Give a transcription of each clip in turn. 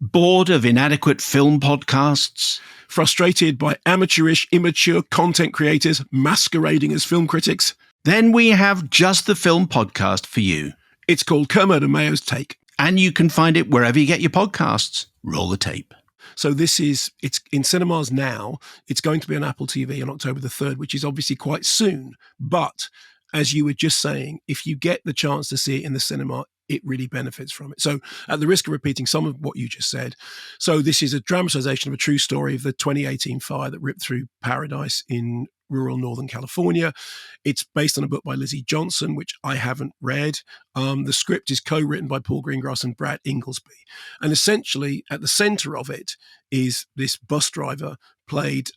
Bored of inadequate film podcasts? Frustrated by amateurish, immature content creators masquerading as film critics? Then we have just the film podcast for you. It's called Kermode and Mayo's Take. And you can find it wherever you get your podcasts. Roll the tape. So it's in cinemas now. It's going to be on Apple TV on October the 3rd, which is obviously quite soon. But as you were just saying, if you get the chance to see it in the cinema, it really benefits from it. So at the risk of repeating some of what you just said, so this is a dramatization of a true story of the 2018 fire that ripped through Paradise in rural Northern California. It's based on a book by Lizzie Johnson, which I haven't read. The script is co-written by Paul Greengrass and Brad Inglesby. And essentially at the center of it is this bus driver played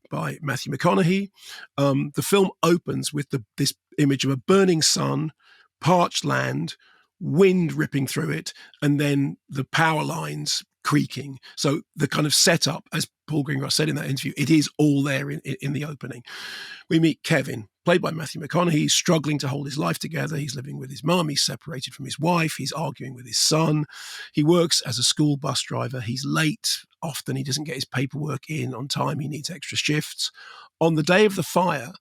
by Matthew McConaughey. The film opens with this image of a burning sun, parched land, wind ripping through it, and then the power lines creaking. So the kind of setup, as Paul Greengrass said in that interview, it is all there in the opening. We meet Kevin, played by Matthew McConaughey. He's struggling to hold his life together. He's living with his mum. He's separated from his wife. He's arguing with his son. He works as a school bus driver. He's late. Often he doesn't get his paperwork in on time. He needs extra shifts. On the day of the fire,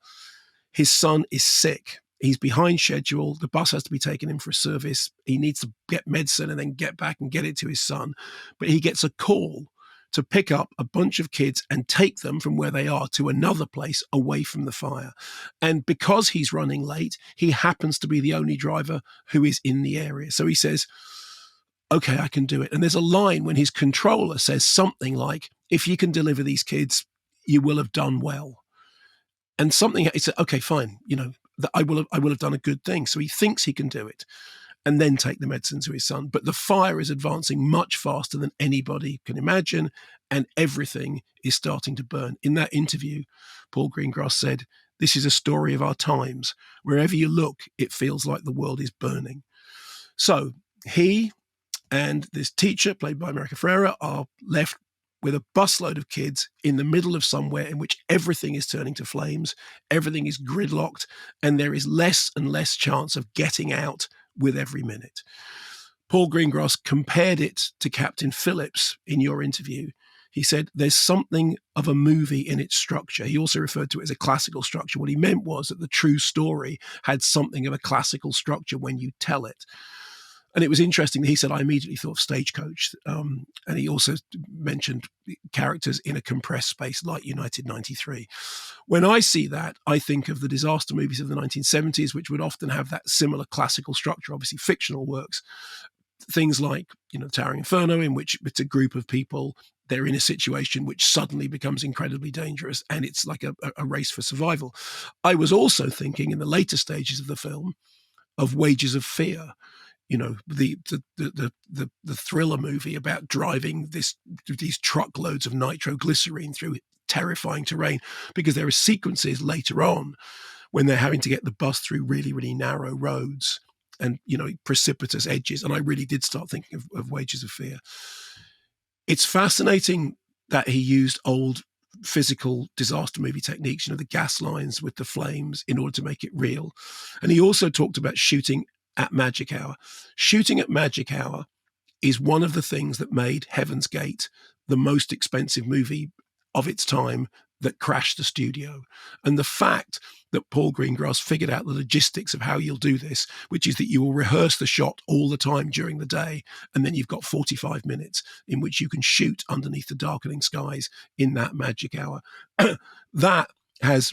his son is sick. He's behind schedule. The bus has to be taken in for a service. He needs to get medicine and then get back and get it to his son. But he gets a call to pick up a bunch of kids and take them from where they are to another place away from the fire. And because he's running late, he happens to be the only driver who is in the area. So he says, okay, I can do it. And there's a line when his controller says something like, if you can deliver these kids, you will have done well. And something, he said, okay, fine, that I will have done a good thing. So he thinks he can do it and then take the medicine to his son. But the fire is advancing much faster than anybody can imagine, and everything is starting to burn. In that interview, Paul Greengrass said, this is a story of our times. Wherever you look, it feels like the world is burning. So he and this teacher, played by America Ferrera, are left with a busload of kids in the middle of somewhere in which everything is turning to flames, everything is gridlocked, and there is less and less chance of getting out with every minute. Paul Greengrass compared it to Captain Phillips in your interview. He said there's something of a movie in its structure. He also referred to it as a classical structure. What he meant was that the true story had something of a classical structure when you tell it. And it was interesting that he said, I immediately thought of Stagecoach. And he also mentioned characters in a compressed space like United 93. When I see that, I think of the disaster movies of the 1970s, which would often have that similar classical structure, obviously fictional works. Things like, Towering Inferno, in which it's a group of people, they're in a situation which suddenly becomes incredibly dangerous, and it's like a race for survival. I was also thinking in the later stages of the film of Wages of Fear, the thriller movie about driving these truckloads of nitroglycerine through terrifying terrain, because there are sequences later on when they're having to get the bus through really, really narrow roads and, precipitous edges. And I really did start thinking of Wages of Fear. It's fascinating that he used old physical disaster movie techniques, the gas lines with the flames, in order to make it real. And he also talked about shooting at magic hour. Shooting at magic hour is one of the things that made Heaven's Gate the most expensive movie of its time that crashed the studio. And the fact that Paul Greengrass figured out the logistics of how you'll do this, which is that you will rehearse the shot all the time during the day, and then you've got 45 minutes in which you can shoot underneath the darkening skies in that magic hour. That has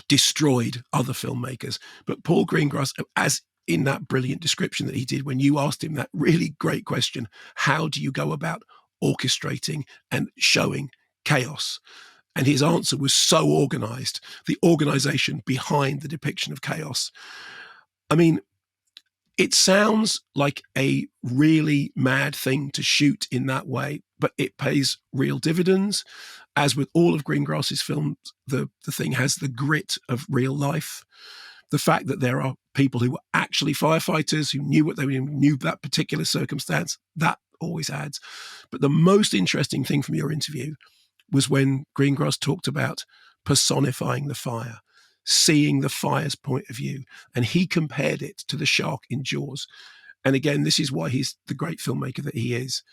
destroyed other filmmakers. But Paul Greengrass, as in that brilliant description that he did when you asked him that really great question, how do you go about orchestrating and showing chaos? And his answer was so organized, the organization behind the depiction of chaos. I mean, it sounds like a really mad thing to shoot in that way, but it pays real dividends. As with all of Greengrass's films, the thing has the grit of real life. The fact that there are people who were actually firefighters, who knew what they knew that particular circumstance, that always adds. But the most interesting thing from your interview was when Greengrass talked about personifying the fire, seeing the fire's point of view. And he compared it to the shark in Jaws. And again, this is why he's the great filmmaker that he is,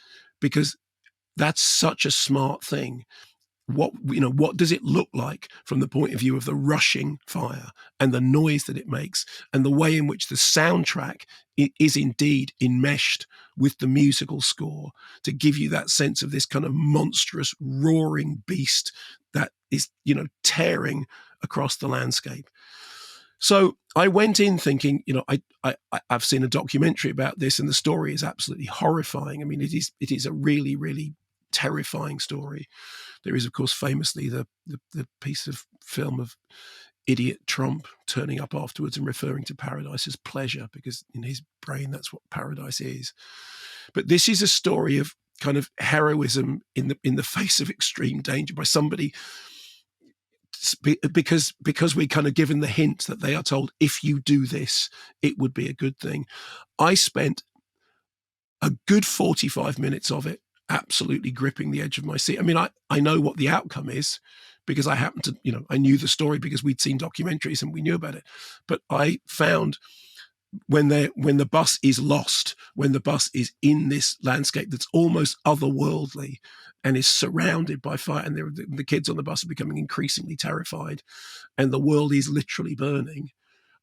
because That's such a smart thing. What does it look like from the point of view of the rushing fire and the noise that it makes and the way in which the soundtrack is indeed enmeshed with the musical score to give you that sense of this kind of monstrous roaring beast that is, tearing across the landscape. So I went in thinking, I've seen a documentary about this, and the story is absolutely horrifying. I mean, it is a really, really terrifying story. There is, of course, famously the piece of film of idiot Trump turning up afterwards and referring to paradise as pleasure, because in his brain that's what paradise is. But this is a story of kind of heroism in the face of extreme danger by somebody, because we're kind of given the hint that they are told, if you do this, it would be a good thing. I spent a good 45 minutes of it absolutely gripping the edge of my seat. I mean, I know what the outcome is because I happened to, I knew the story because we'd seen documentaries and we knew about it. But I found when the bus is lost, when the bus is in this landscape that's almost otherworldly and is surrounded by fire, and the kids on the bus are becoming increasingly terrified, and the world is literally burning,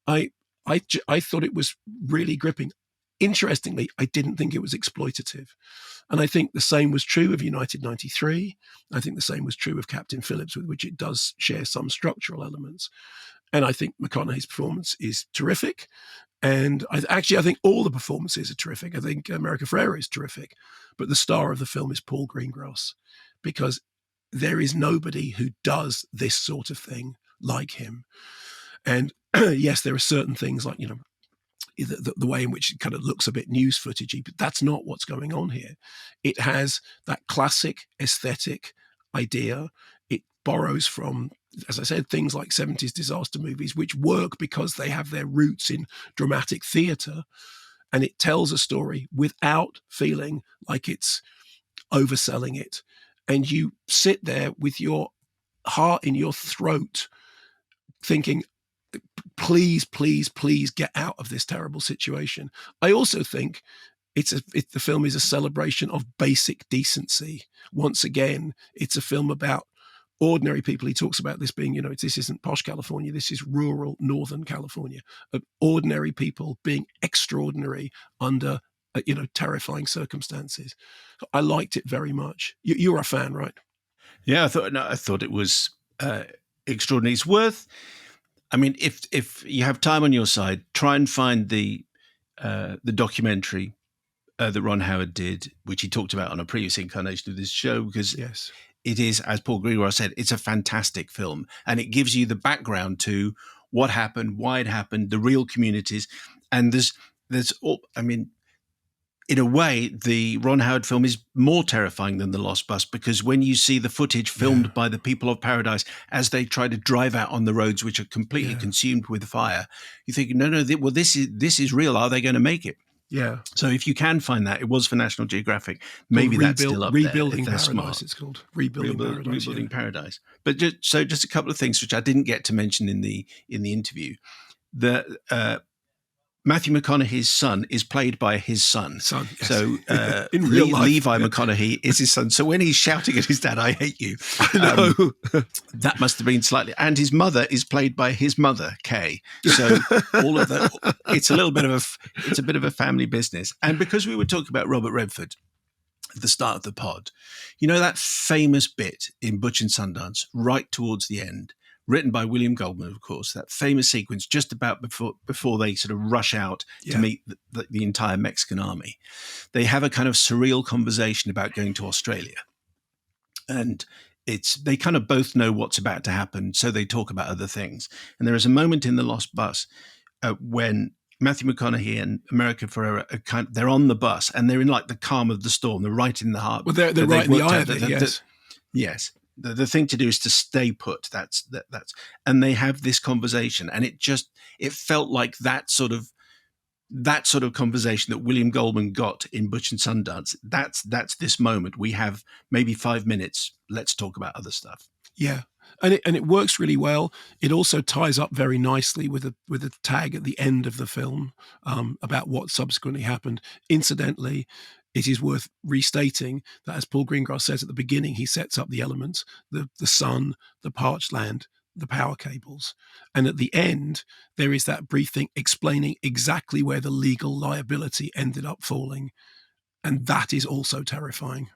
I thought it was really gripping. Interestingly, I didn't think it was exploitative. And I think the same was true of United 93. I think the same was true of Captain Phillips, with which it does share some structural elements. And I think McConaughey's performance is terrific. And I think all the performances are terrific. I think America Ferrera is terrific. But the star of the film is Paul Greengrass, because there is nobody who does this sort of thing like him. And yes, there are certain things like, the way in which it kind of looks a bit news footagey, but that's not what's going on here. It has that classic aesthetic idea. It borrows from, as I said, things like 70s disaster movies, which work because they have their roots in dramatic theatre. And it tells a story without feeling like it's overselling it. And you sit there with your heart in your throat thinking, please, please, please get out of this terrible situation. I also think the film is a celebration of basic decency. Once again, it's a film about ordinary people. He talks about this being, this isn't posh California, this is rural Northern California, of ordinary people being extraordinary under, terrifying circumstances. I liked it very much. You're a fan, right? Yeah, I thought it was extraordinary. It's worth. I mean, if you have time on your side, try and find the documentary that Ron Howard did, which he talked about on a previous incarnation of this show, because yes, it is, as Paul Greengrass said, it's a fantastic film, and it gives you the background to what happened, why it happened, the real communities, and there's all. I mean, in a way, the Ron Howard film is more terrifying than The Lost Bus, because when you see the footage filmed by the people of Paradise as they try to drive out on the roads, which are completely consumed with fire, you think, no, this is real. Are they going to make it? Yeah. So if you can find that, it was for National Geographic. Maybe that's still up Rebuilding there. Paradise, Smart. it's called. Rebuilding Paradise. But just a couple of things which I didn't get to mention in the interview. Matthew McConaughey's son is played by his son. Yes. So in real life, Levi McConaughey is his son. So when he's shouting at his dad, "I hate you," that must have been slightly. And his mother is played by his mother, Kay. So all of that, it's a bit of a family business. And because we were talking about Robert Redford at the start of the pod, that famous bit in Butch and Sundance, right towards the end, written by William Goldman, of course, that famous sequence just about before they sort of rush out to meet the entire Mexican army. They have a kind of surreal conversation about going to Australia. And they kind of both know what's about to happen, so they talk about other things. And there is a moment in The Lost Bus when Matthew McConaughey and America Ferrera they're on the bus and they're in like the calm of the storm. They're right in the heart. Well, they're right in the eye of it, yes. Yes. The thing to do is to stay put. That's and they have this conversation, and it felt like that sort of conversation that William Goldman got in Butch and Sundance. That's this moment. We have maybe 5 minutes. Let's talk about other stuff. Yeah. And it works really well. It also ties up very nicely with a tag at the end of the film about what subsequently happened. Incidentally, it is worth restating that, as Paul Greengrass says at the beginning, he sets up the elements, the sun, the parched land, the power cables. And at the end, there is that brief thing explaining exactly where the legal liability ended up falling. And that is also terrifying.